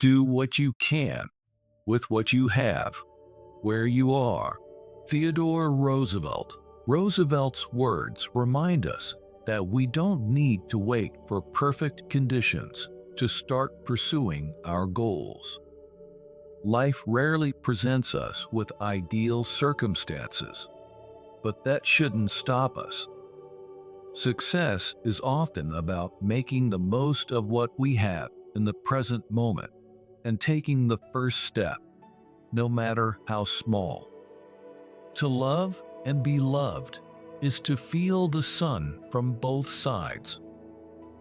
Do what you can with what you have, where you are. Theodore Roosevelt. Roosevelt's words remind us that we don't need to wait for perfect conditions to start pursuing our goals. Life rarely presents us with ideal circumstances, but that shouldn't stop us. Success is often about making the most of what we have in the present moment and taking the first step, no matter how small. To love and be loved is to feel the sun from both sides.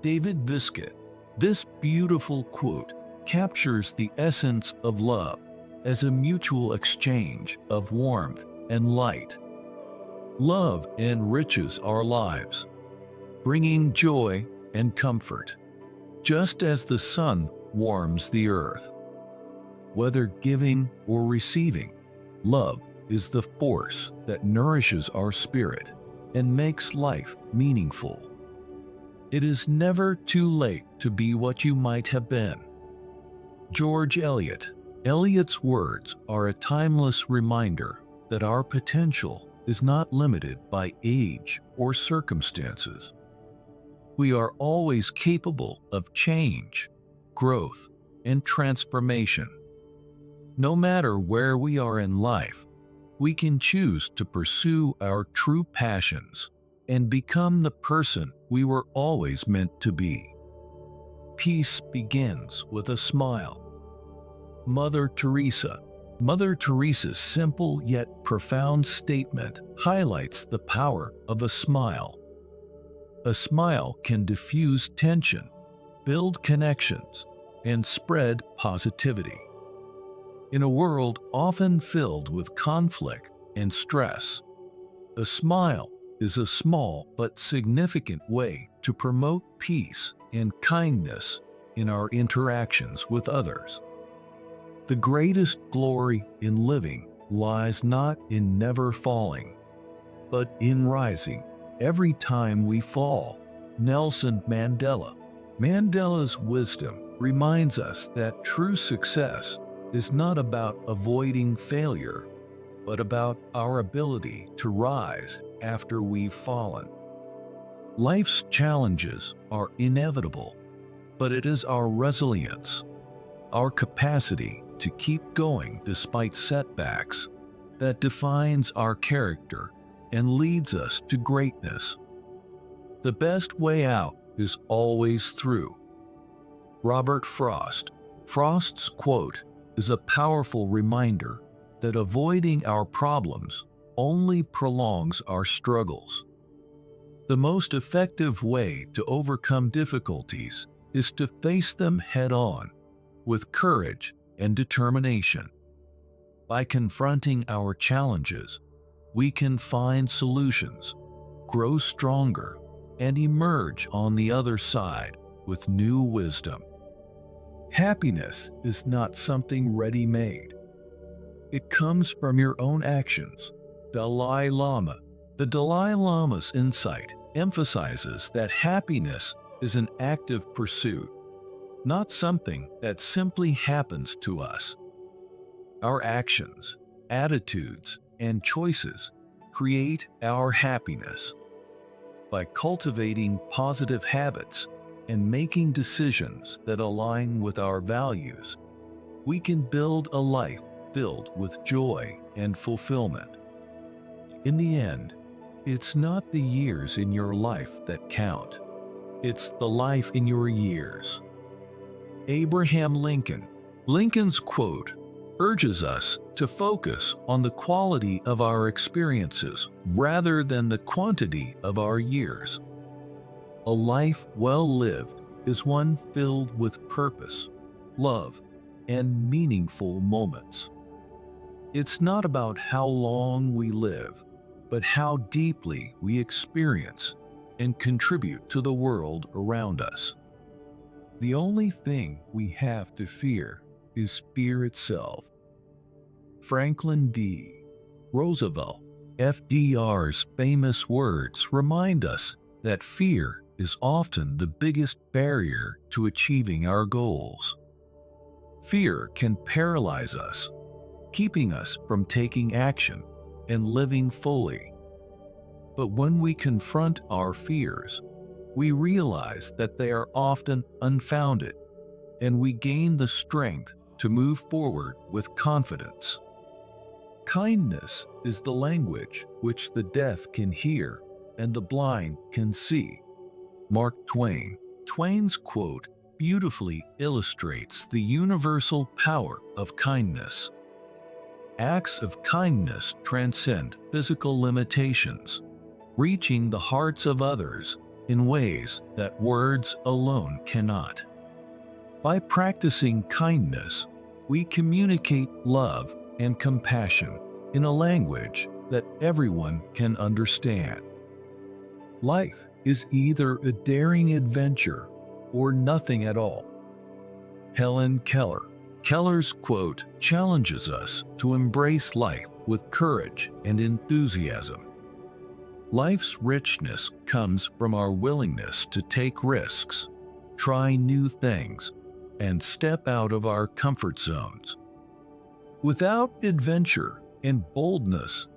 David Viscott. This beautiful quote captures the essence of love as a mutual exchange of warmth and light. Love enriches our lives, bringing joy and comfort, just as the sun warms the earth. Whether giving or receiving, love is the force that nourishes our spirit and makes life meaningful. It is never too late to be what you might have been. George Eliot. Eliot's words are a timeless reminder that our potential is not limited by age or circumstances. We are always capable of change, growth, and transformation. No matter where we are in life, we can choose to pursue our true passions and become the person we were always meant to be. Peace begins with a smile. Mother Teresa. Mother Teresa's simple yet profound statement highlights the power of a smile. A smile can diffuse tension, build connections, and spread positivity. In a world often filled with conflict and stress, a smile is a small but significant way to promote peace and kindness in our interactions with others. The greatest glory in living lies not in never falling, but in rising every time we fall. Nelson Mandela. Mandela's wisdom reminds us that true success is not about avoiding failure, but about our ability to rise after we've fallen. Life's challenges are inevitable, but it is our resilience, our capacity to keep going despite setbacks, that defines our character and leads us to greatness. The best way out is always through. Robert Frost. Frost's quote is a powerful reminder that avoiding our problems only prolongs our struggles. The most effective way to overcome difficulties is to face them head-on, with courage and determination. By confronting our challenges, we can find solutions, grow stronger, and emerge on the other side with new wisdom. Happiness is not something ready-made. It comes from your own actions. Dalai Lama. The Dalai Lama's insight emphasizes that happiness is an active pursuit, not something that simply happens to us. Our actions, attitudes, and choices create our happiness. By cultivating positive habits and making decisions that align with our values, we can build a life filled with joy and fulfillment. In the end, it's not the years in your life that count. It's the life in your years. Abraham Lincoln. Lincoln's quote urges us to focus on the quality of our experiences rather than the quantity of our years. A life well lived is one filled with purpose, love, and meaningful moments. It's not about how long we live, but how deeply we experience and contribute to the world around us. The only thing we have to fear is fear itself. Franklin D. Roosevelt. FDR's famous words remind us that fear is often the biggest barrier to achieving our goals. Fear can paralyze us, keeping us from taking action and living fully. But when we confront our fears, we realize that they are often unfounded, and we gain the strength to move forward with confidence. Kindness is the language which the deaf can hear and the blind can see. Mark Twain. Twain's quote beautifully illustrates the universal power of kindness. Acts of kindness transcend physical limitations, reaching the hearts of others in ways that words alone cannot. By practicing kindness, we communicate love and compassion in a language that everyone can understand. Life is either a daring adventure or nothing at all. Helen Keller. Keller's quote challenges us to embrace life with courage and enthusiasm. Life's richness comes from our willingness to take risks, try new things, and step out of our comfort zones. Without adventure and boldness,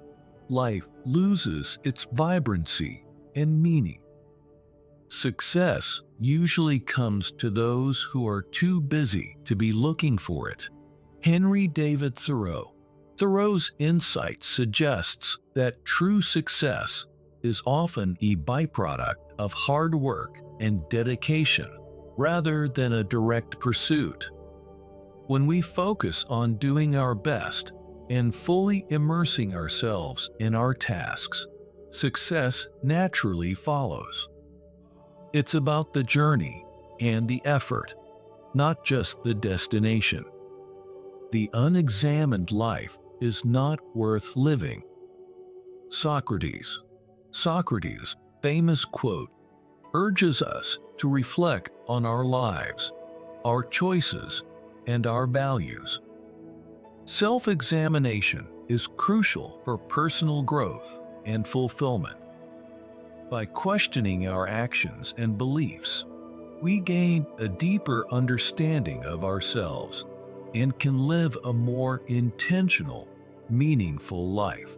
life loses its vibrancy and meaning. Success usually comes to those who are too busy to be looking for it. Henry David Thoreau. Thoreau's insight suggests that true success is often a byproduct of hard work and dedication, rather than a direct pursuit. When we focus on doing our best and fully immersing ourselves in our tasks, success naturally follows. It's about the journey and the effort, not just the destination. The unexamined life is not worth living. Socrates. Socrates' famous quote urges us to reflect on our lives, our choices, and our values. Self-examination is crucial for personal growth and fulfillment. By questioning our actions and beliefs, we gain a deeper understanding of ourselves and can live a more intentional, meaningful life.